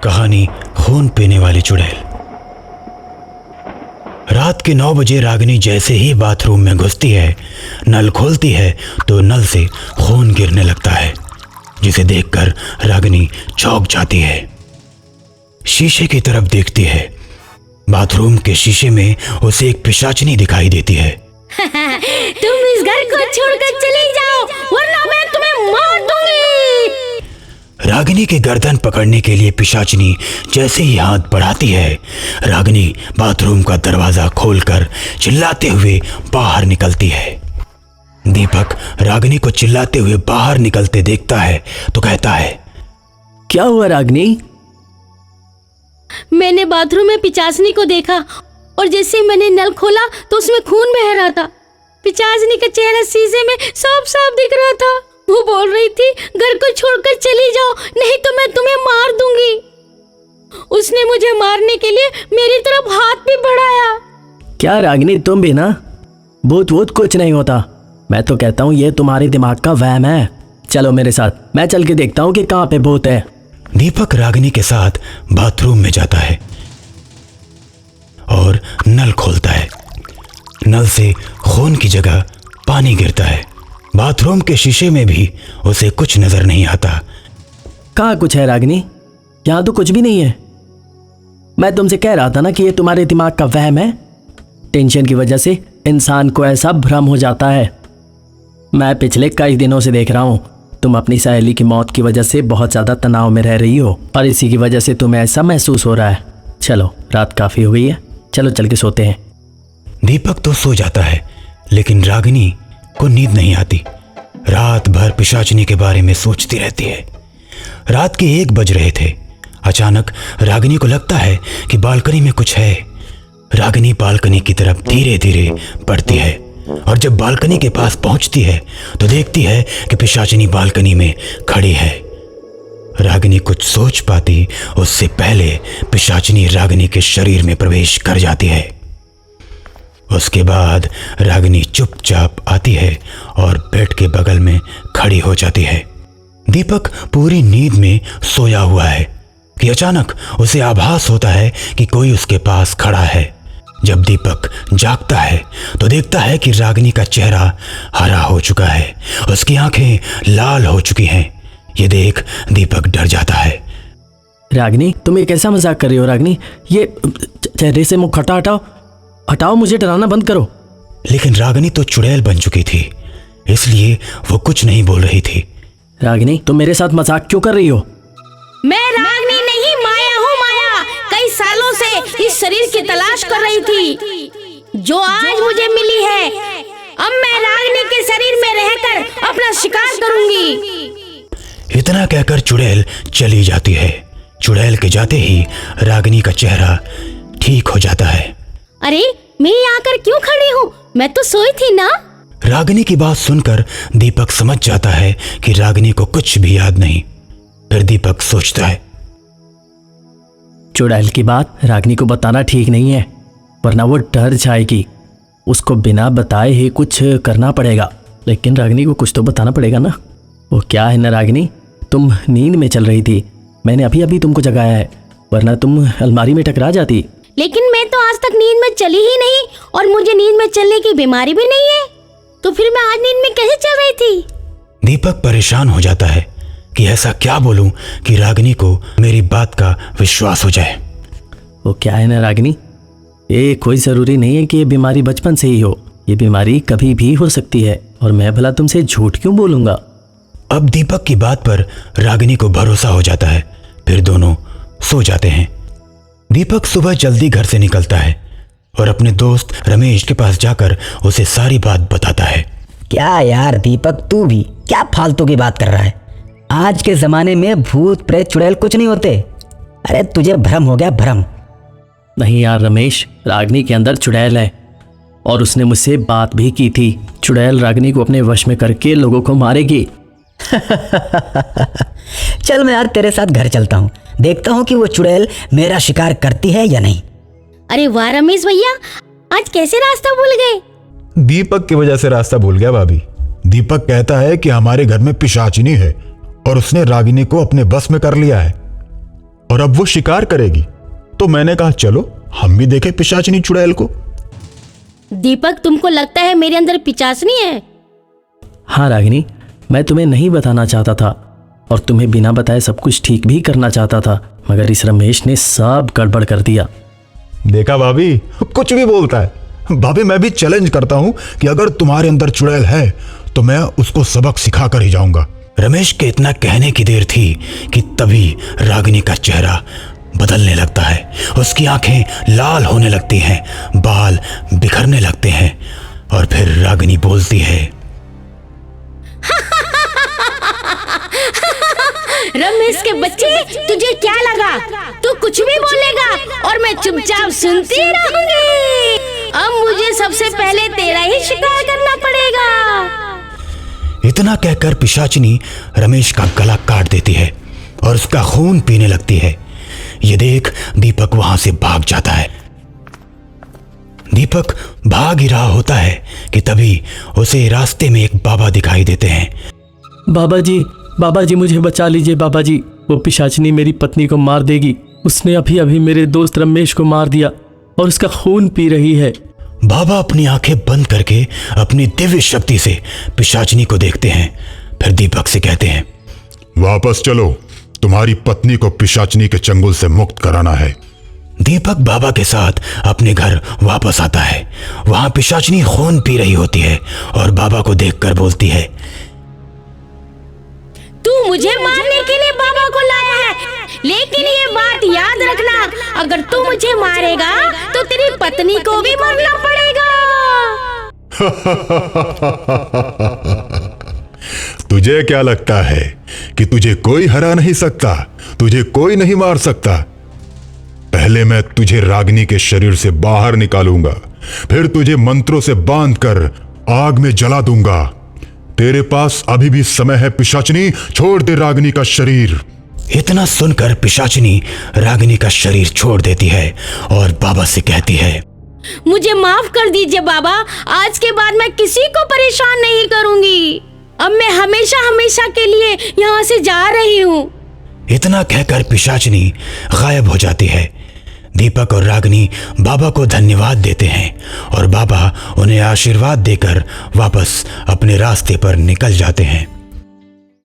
कहानी खून पीने वाली चुड़ैल। रात के 9 बजे रागिनी जैसे ही बाथरूम में घुसती है, नल खोलती है तो नल से खून गिरने लगता है, जिसे देखकर रागिनी चौंक जाती है। शीशे की तरफ देखती है। बाथरूम के शीशे में उसे एक पिशाचिनी दिखाई देती है। तुम इस घर को छोड़कर चले जाओ, वरना मैं तुम्हें मार दूंगी। रागिनी के गर्दन पकड़ने के लिए पिशाचिनी जैसे ही हाथ बढ़ाती है, रागिनी बाथरूम का दरवाजा खोलकर चिल्लाते हुए बाहर निकलती है। दीपक रागिनी को चिल्लाते हुए बाहर निकलते देखता है तो कहता है, क्या हुआ रागिनी? मैंने बाथरूम में पिचासनी को देखा और जैसे मैंने नल खोला तो उसमें खून बह रहा था। पिचासनी का चेहरा शीशे में साफ साफ दिख रहा था। वो बोल रही थी, घर को छोड़कर चली जाओ, नहीं तो मैं तुम्हें मार दूंगी। उसने मुझे मारने के लिए मेरी तरफ हाथ भी बढ़ाया। क्या रागिनी, तुम भी ना? भूत वूत कुछ नहीं होता। मैं तो कहता हूँ ये तुम्हारे दिमाग का वहम है। चलो मेरे साथ, मैं चल के देखता हूँ कि कहाँ पे भूत है। दीपक रागिनी के साथ बाथरूम में जाता है और नल खोलता है। नल से खून की जगह पानी गिरता है। बाथरूम के शीशे में भी उसे कुछ नजर नहीं आता। कहाँ कुछ है रागिनी? यहाँ तो कुछ भी नहीं है। मैं तुमसे कह रहा था ना कि ये तुम्हारे दिमाग का वहम है। टेंशन की वजह से इंसान को ऐसा भ्रम हो जाता है। मैं पिछले कई दिनों से देख रहा हूँ तुम अपनी सहेली की मौत की वजह से बहुत ज़्यादा तनाव में रह रही हो और इसी की वजह से तुम्हें ऐसा महसूस हो रहा है। चलो, रात काफ़ी हो गई है, चलो चल के सोते हैं। दीपक तो सो जाता है, लेकिन रागिनी को नींद नहीं आती। रात भर पिशाचिनी के बारे में सोचती रहती है। रात के 1 बज रहे थे। अचानक रागिनी को लगता है कि बालकनी में कुछ है। रागिनी बालकनी की तरफ धीरे धीरे बढ़ती है और जब बालकनी के पास पहुंचती है तो देखती है कि पिशाचिनी बालकनी में खड़ी है। रागिनी कुछ सोच पाती उससे पहले पिशाचिनी रागिनी के शरीर में प्रवेश कर जाती है। उसके बाद रागिनी चुपचाप आती है और बेड के बगल में खड़ी हो जाती है। दीपक पूरी नींद में सोया हुआ है कि अचानक उसे आभास होता है कि कोई उसके पास खड़ा है। जब दीपक जागता है तो देखता है कि रागिनी का चेहरा हरा हो चुका है, उसकी आंखें लाल हो चुकी हैं। ये देख दीपक डर जाता है। रागिनी, तुम ये कैसा मजाक कर रही हो? रागिनी, ये चेहरे से मुंह हटाओ, हटाओ, मुझे डराना बंद करो। लेकिन रागिनी तो चुड़ैल बन चुकी थी, इसलिए वो कुछ नहीं बोल रही थी। रागिनी, तुम मेरे साथ मजाक क्यों कर रही हो? मैं रागिनी नहीं, माया हूँ। माया कई सालों से इस शरीर की तलाश कर रही थी, जो आज मुझे मिली है। अब मैं रागिनी के शरीर में रहकर अपना शिकार करूंगी। इतना कहकर चुड़ैल चली जाती है। चुड़ैल के जाते ही रागिनी का चेहरा ठीक हो जाता है। अरे, मैं यहाँ आकर क्यों खड़ी हूँ? मैं तो सोई थी ना। रागिनी की बात सुनकर दीपक समझ जाता है कि रागिनी को कुछ भी याद नहीं। फिर दीपक सोचता है, चुड़ैल की बात रागिनी को बताना ठीक नहीं है, वरना वो डर जाएगी। उसको बिना बताए ही कुछ करना पड़ेगा। लेकिन रागिनी को कुछ तो बताना पड़ेगा ना। वो क्या है ना रागिनी, तुम नींद में चल रही थी, मैंने अभी अभी तुमको जगाया है, वरना तुम अलमारी में टकरा जाती। लेकिन मैं तो आज तक नींद में चली ही नहीं और मुझे नींद में चलने की बीमारी भी नहीं है, तो फिर मैं आज नींद में कैसे चल रही थी? दीपक परेशान हो जाता है कि ऐसा क्या बोलूं कि रागिनी को मेरी बात का विश्वास हो जाए। वो क्या है ना रागिनी, ये कोई ज़रूरी नहीं है कि ये बीमारी बचपन से ही हो। ये बीमारी कभी भी हो सकती है और मैं भला तुमसे झूठ क्यों बोलूँगा। अब दीपक की बात पर रागिनी को भरोसा हो जाता है। फिर दोनों सो जाते हैं। दीपक सुबह जल्दी घर से निकलता है और अपने दोस्त रमेश के पास जाकर उसे सारी बात बताता है। क्या यार दीपक, तू भी क्या फालतू की बात कर रहा है? आज के ज़माने में भूत प्रेत चुड़ैल कुछ नहीं होते। अरे तुझे भ्रम हो गया, भ्रम। नहीं यार रमेश, रागिनी के अंदर चुड़ैल है और उसने मुझसे बात भी की थी। चुड़ैल रागिनी को अपने वश में करके लोगों को मारेगी। चल मैं यार तेरे साथ घर चलता हूँ, देखता हूँ कि वो चुड़ैल मेरा शिकार करती है या नहीं। अरे वाह रमेश भैया, आज कैसे रास्ता भूल गए? दीपक की वजह से रास्ता भूल गया भाभी। दीपक कहता है कि हमारे घर में पिशाचिनी है और उसने रागिनी को अपने बस में कर लिया है। और अब वो शिकार करेगी। तो मैंने कहा चलो हम भी देखें पिशाचिनी चुड़ैल को। दीपक, तुमको लगता है मेरे अंदर पिचासनी है? हाँ रागिनी, मैं तुम्हें नहीं बताना चाहता था और तुम्हें बिना बताए सब कुछ ठीक भी करना चाहता था, मगर इस रमेश ने सब गड़बड़ कर दिया। देखा भाभी, कुछ भी बोलता है। भाभी मैं भी चैलेंज करता हूं कि अगर तुम्हारे अंदर चुड़ैल है तो मैं उसको सबक सिखा कर ही जाऊंगा। रमेश के इतना कहने की देर थी कि तभी रागिनी का चेहरा बदलने लगता है। उसकी आंखें लाल होने लगती हैं, बाल बिखरने लगते हैं और फिर रागिनी बोलती है, रमेश के बच्चे, तुझे क्या लगा तू कुछ भी बोलेगा और मैं चुपचाप सुनती रहूंगी? अब मुझे सबसे पहले तेरा ही शिकार करना पड़ेगा। इतना कहकर पिशाचिनी रमेश का गला काट देती है और उसका खून पीने लगती है। ये देख दीपक वहां से भाग जाता है। दीपक भाग ही रहा होता है कि तभी उसे रास्ते में एक बाबा दिखाई देते हैं। बाबा जी मुझे बचा लीजिए बाबा जी, वो पिशाचिनी मेरी पत्नी को मार देगी। उसने अभी अभी मेरे दोस्त रमेश को मार दिया और उसका खून पी रही है। बाबा अपनी आंखें बंद करके अपनी दिव्य शक्ति से पिशाचिनी को देखते हैं, फिर दीपक से कहते हैं, वापस चलो, तुम्हारी पत्नी को पिशाचिनी के चंगुल से मुक्त कराना है। दीपक बाबा के साथ अपने घर वापस आता है। वहां पिशाचिनी खून पी रही होती है और बाबा को देखकर बोलती है, तू मुझे मारने के लिए बाबा को लाया है, लेकिन ये बात याद रखना, अगर तू मुझे मारेगा तो तेरी पत्नी को भी मरना पड़ेगा। तुझे क्या लगता है कि तुझे कोई हरा नहीं सकता, तुझे कोई नहीं मार सकता? पहले मैं तुझे रागिनी के शरीर से बाहर निकालूंगा, फिर तुझे मंत्रों से बांधकर आग में जला दूंगा। तेरे पास अभी भी समय है पिशाचिनी, छोड़ दे रागिनी का शरीर। इतना सुनकर पिशाचिनी रागिनी का शरीर छोड़ देती है और बाबा से कहती है, मुझे माफ कर दीजिए बाबा, आज के बाद मैं किसी को परेशान नहीं करूंगी। अब मैं हमेशा हमेशा के लिए यहाँ से जा रही हूँ। इतना कहकर पिशाचिनी गायब हो जाती है। दीपक और रागिनी बाबा को धन्यवाद देते हैं और बाबा उन्हें आशीर्वाद देकर वापस अपने रास्ते पर निकल जाते हैं।